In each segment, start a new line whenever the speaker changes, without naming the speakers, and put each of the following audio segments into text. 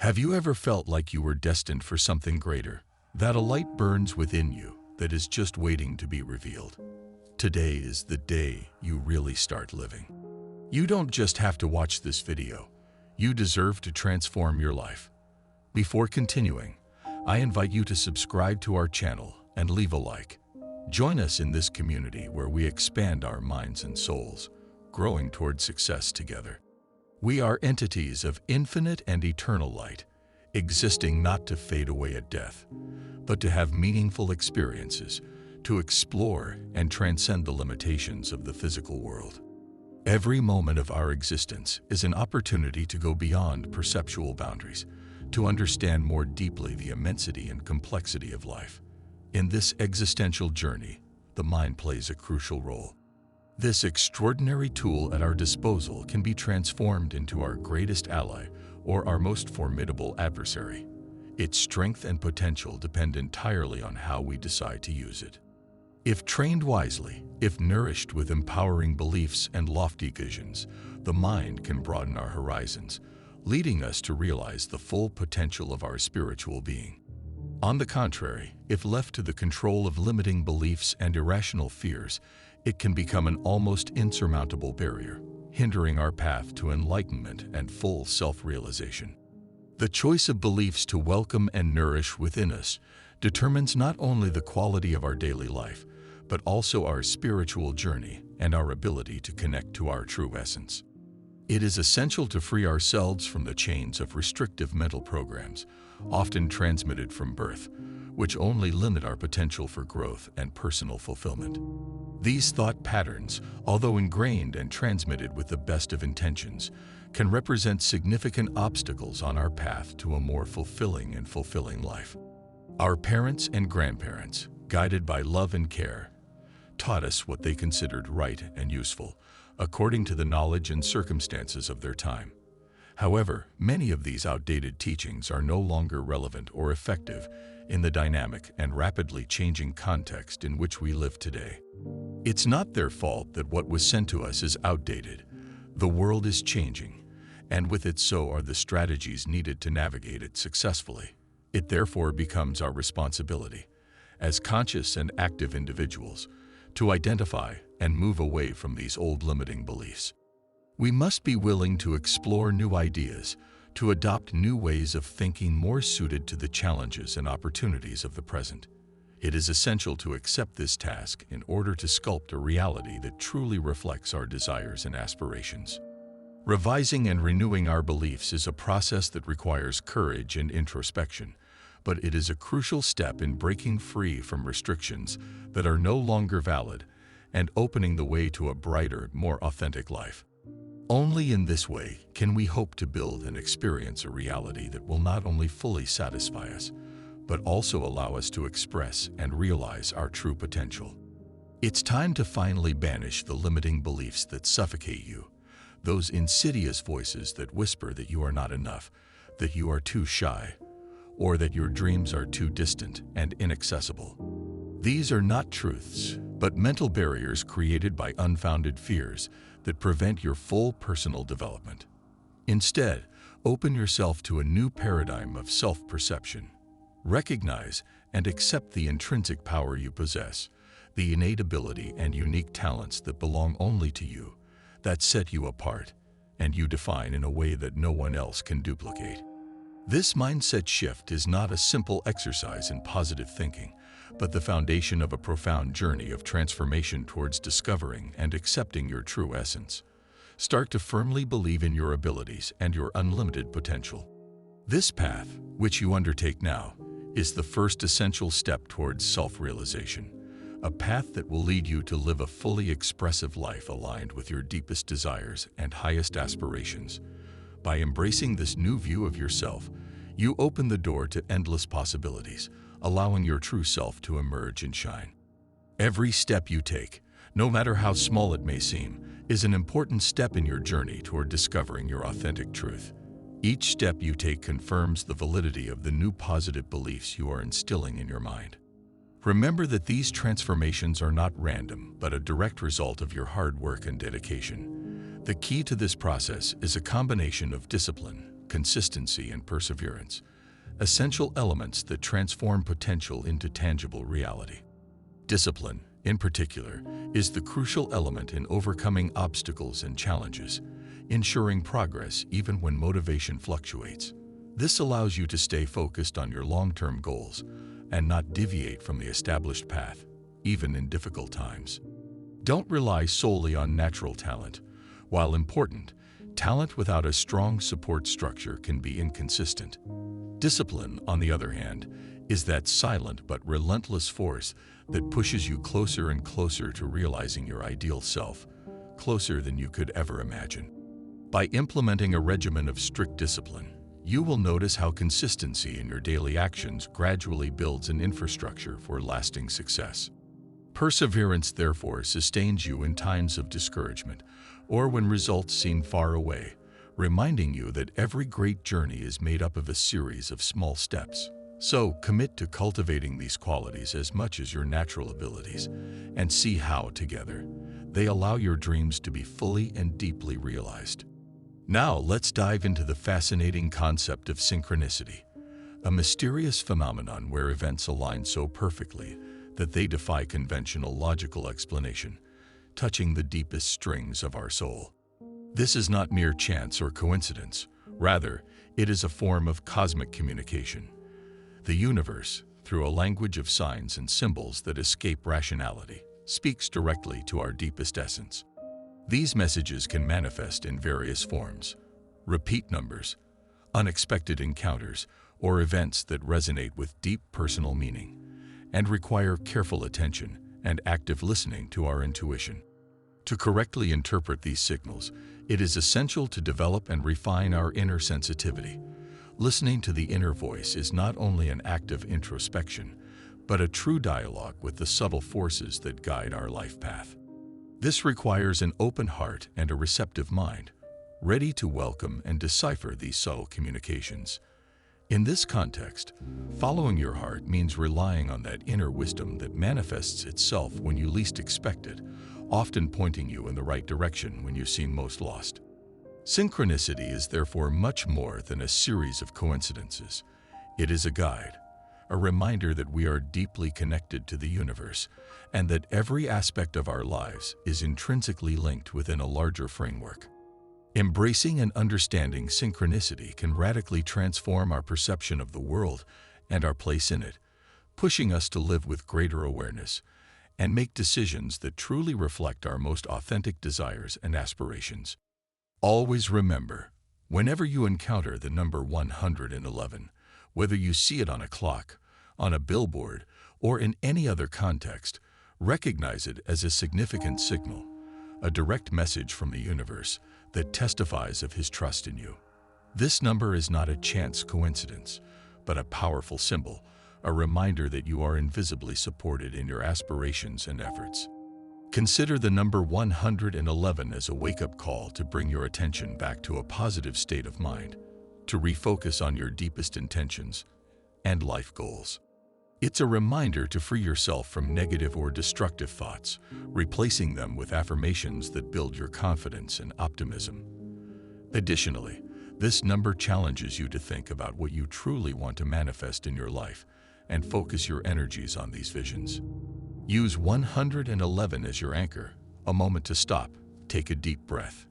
Have you ever felt like you were destined for something greater? That a light burns within you that is just waiting to be revealed? Today is the day you really start living. You don't just have to watch this video. You deserve to transform your life. Before continuing, I invite you to subscribe to our channel and leave a like. Join us in this community where we expand our minds and souls, growing toward success together. We are entities of infinite and eternal light, existing not to fade away at death, but to have meaningful experiences, to explore and transcend the limitations of the physical world. Every moment of our existence is an opportunity to go beyond perceptual boundaries, to understand more deeply the immensity and complexity of life. In this existential journey, the mind plays a crucial role. This extraordinary tool at our disposal can be transformed into our greatest ally or our most formidable adversary. Its strength and potential depend entirely on how we decide to use it. If trained wisely, if nourished with empowering beliefs and lofty visions, the mind can broaden our horizons, leading us to realize the full potential of our spiritual being. On the contrary, if left to the control of limiting beliefs and irrational fears, it can become an almost insurmountable barrier, hindering our path to enlightenment and full self-realization. The choice of beliefs to welcome and nourish within us determines not only the quality of our daily life, but also our spiritual journey and our ability to connect to our true essence. It is essential to free ourselves from the chains of restrictive mental programs, often transmitted from birth, which only limit our potential for growth and personal fulfillment. These thought patterns, although ingrained and transmitted with the best of intentions, can represent significant obstacles on our path to a more fulfilling life. Our parents and grandparents, guided by love and care, taught us what they considered right and useful, according to the knowledge and circumstances of their time. However, many of these outdated teachings are no longer relevant or effective in the dynamic and rapidly changing context in which we live today. It's not their fault that what was sent to us is outdated. The world is changing, and with it so are the strategies needed to navigate it successfully. It therefore becomes our responsibility, as conscious and active individuals, to identify and move away from these old limiting beliefs. We must be willing to explore new ideas, to adopt new ways of thinking more suited to the challenges and opportunities of the present. It is essential to accept this task in order to sculpt a reality that truly reflects our desires and aspirations. Revising and renewing our beliefs is a process that requires courage and introspection, but it is a crucial step in breaking free from restrictions that are no longer valid and opening the way to a brighter, more authentic life. Only in this way can we hope to build and experience a reality that will not only fully satisfy us, but also allow us to express and realize our true potential. It's time to finally banish the limiting beliefs that suffocate you, those insidious voices that whisper that you are not enough, that you are too shy, or that your dreams are too distant and inaccessible. These are not truths, but mental barriers created by unfounded fears that prevent your full personal development. Instead, open yourself to a new paradigm of self-perception. Recognize and accept the intrinsic power you possess, the innate ability and unique talents that belong only to you, that set you apart, and you define in a way that no one else can duplicate. This mindset shift is not a simple exercise in positive thinking, but the foundation of a profound journey of transformation towards discovering and accepting your true essence. Start to firmly believe in your abilities and your unlimited potential. This path, which you undertake now, is the first essential step towards self-realization, a path that will lead you to live a fully expressive life aligned with your deepest desires and highest aspirations. By embracing this new view of yourself, you open the door to endless possibilities, allowing your true self to emerge and shine. Every step you take, no matter how small it may seem, is an important step in your journey toward discovering your authentic truth. Each step you take confirms the validity of the new positive beliefs you are instilling in your mind. Remember that these transformations are not random, but a direct result of your hard work and dedication. The key to this process is a combination of discipline, consistency, and perseverance, essential elements that transform potential into tangible reality. Discipline, in particular, is the crucial element in overcoming obstacles and challenges, ensuring progress even when motivation fluctuates. This allows you to stay focused on your long-term goals and not deviate from the established path, even in difficult times. Don't rely solely on natural talent. While important, talent without a strong support structure can be inconsistent. Discipline, on the other hand, is that silent but relentless force that pushes you closer and closer to realizing your ideal self, closer than you could ever imagine. By implementing a regimen of strict discipline, you will notice how consistency in your daily actions gradually builds an infrastructure for lasting success. Perseverance, therefore, sustains you in times of discouragement or when results seem far away, reminding you that every great journey is made up of a series of small steps. So, commit to cultivating these qualities as much as your natural abilities, and see how, together, they allow your dreams to be fully and deeply realized. Now, let's dive into the fascinating concept of synchronicity, a mysterious phenomenon where events align so perfectly that they defy conventional logical explanation, touching the deepest strings of our soul. This is not mere chance or coincidence. Rather, it is a form of cosmic communication. The universe, through a language of signs and symbols that escape rationality, speaks directly to our deepest essence. These messages can manifest in various forms: repeat numbers, unexpected encounters, or events that resonate with deep personal meaning, and require careful attention and active listening to our intuition. To correctly interpret these signals, it is essential to develop and refine our inner sensitivity. Listening to the inner voice is not only an act of introspection, but a true dialogue with the subtle forces that guide our life path. This requires an open heart and a receptive mind, ready to welcome and decipher these subtle communications. In this context, following your heart means relying on that inner wisdom that manifests itself when you least expect it, often pointing you in the right direction when you seem most lost. Synchronicity is therefore much more than a series of coincidences. It is a guide, a reminder that we are deeply connected to the universe and that every aspect of our lives is intrinsically linked within a larger framework. Embracing and understanding synchronicity can radically transform our perception of the world and our place in it, pushing us to live with greater awareness and make decisions that truly reflect our most authentic desires and aspirations. Always remember, whenever you encounter the number 111, whether you see it on a clock, on a billboard, or in any other context, recognize it as a significant signal, a direct message from the universe that testifies of His trust in you. This number is not a chance coincidence, but a powerful symbol, a reminder that you are invisibly supported in your aspirations and efforts. Consider the number 111 as a wake-up call to bring your attention back to a positive state of mind, to refocus on your deepest intentions and life goals. It's a reminder to free yourself from negative or destructive thoughts, replacing them with affirmations that build your confidence and optimism. Additionally, this number challenges you to think about what you truly want to manifest in your life and focus your energies on these visions. Use 111 as your anchor, a moment to stop, take a deep breath,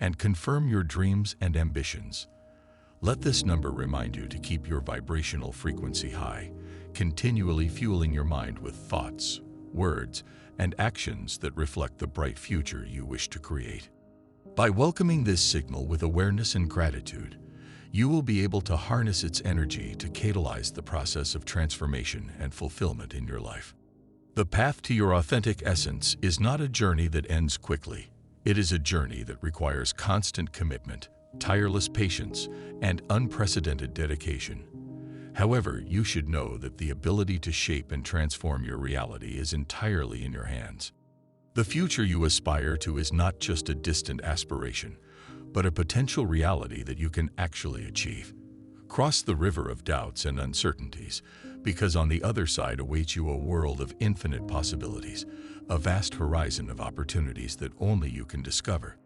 and confirm your dreams and ambitions. Let this number remind you to keep your vibrational frequency high, continually fueling your mind with thoughts, words, and actions that reflect the bright future you wish to create. By welcoming this signal with awareness and gratitude, you will be able to harness its energy to catalyze the process of transformation and fulfillment in your life. The path to your authentic essence is not a journey that ends quickly. It is a journey that requires constant commitment, tireless patience, and unprecedented dedication. However, you should know that the ability to shape and transform your reality is entirely in your hands. The future you aspire to is not just a distant aspiration, but a potential reality that you can actually achieve. Cross the river of doubts and uncertainties, because on the other side awaits you a world of infinite possibilities, a vast horizon of opportunities that only you can discover.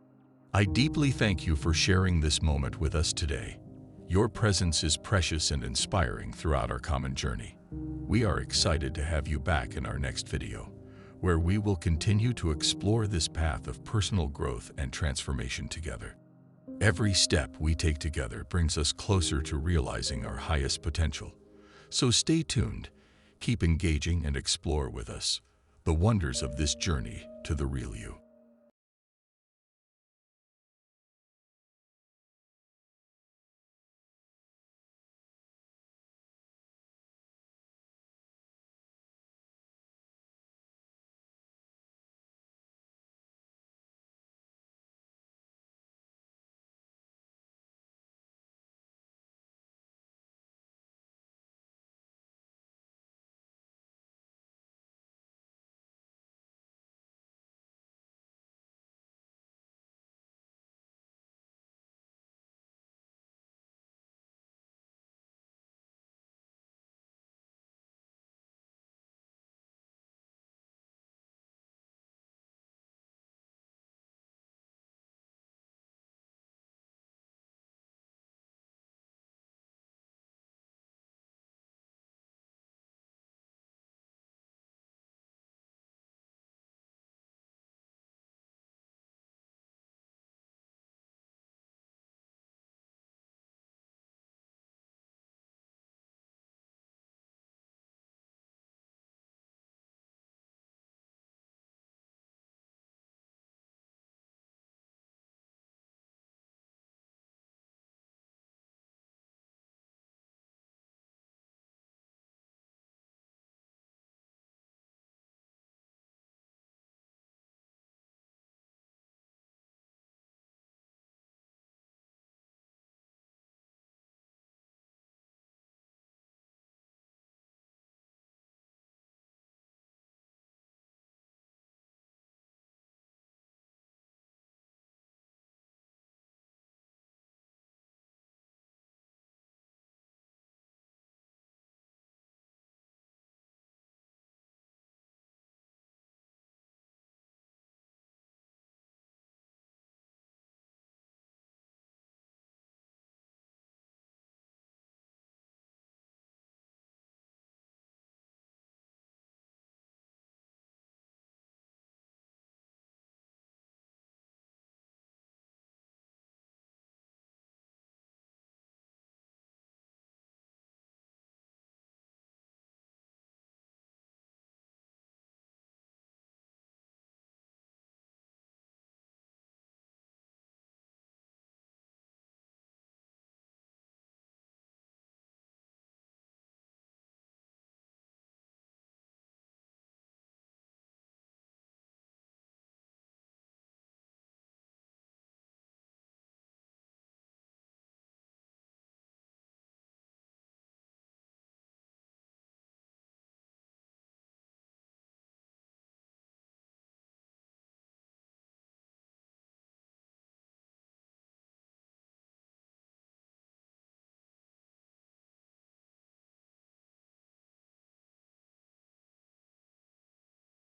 I deeply thank you for sharing this moment with us today. Your presence is precious and inspiring throughout our common journey. We are excited to have you back in our next video, where we will continue to explore this path of personal growth and transformation together. Every step we take together brings us closer to realizing our highest potential. So stay tuned, keep engaging, and explore with us the wonders of this journey to the real you.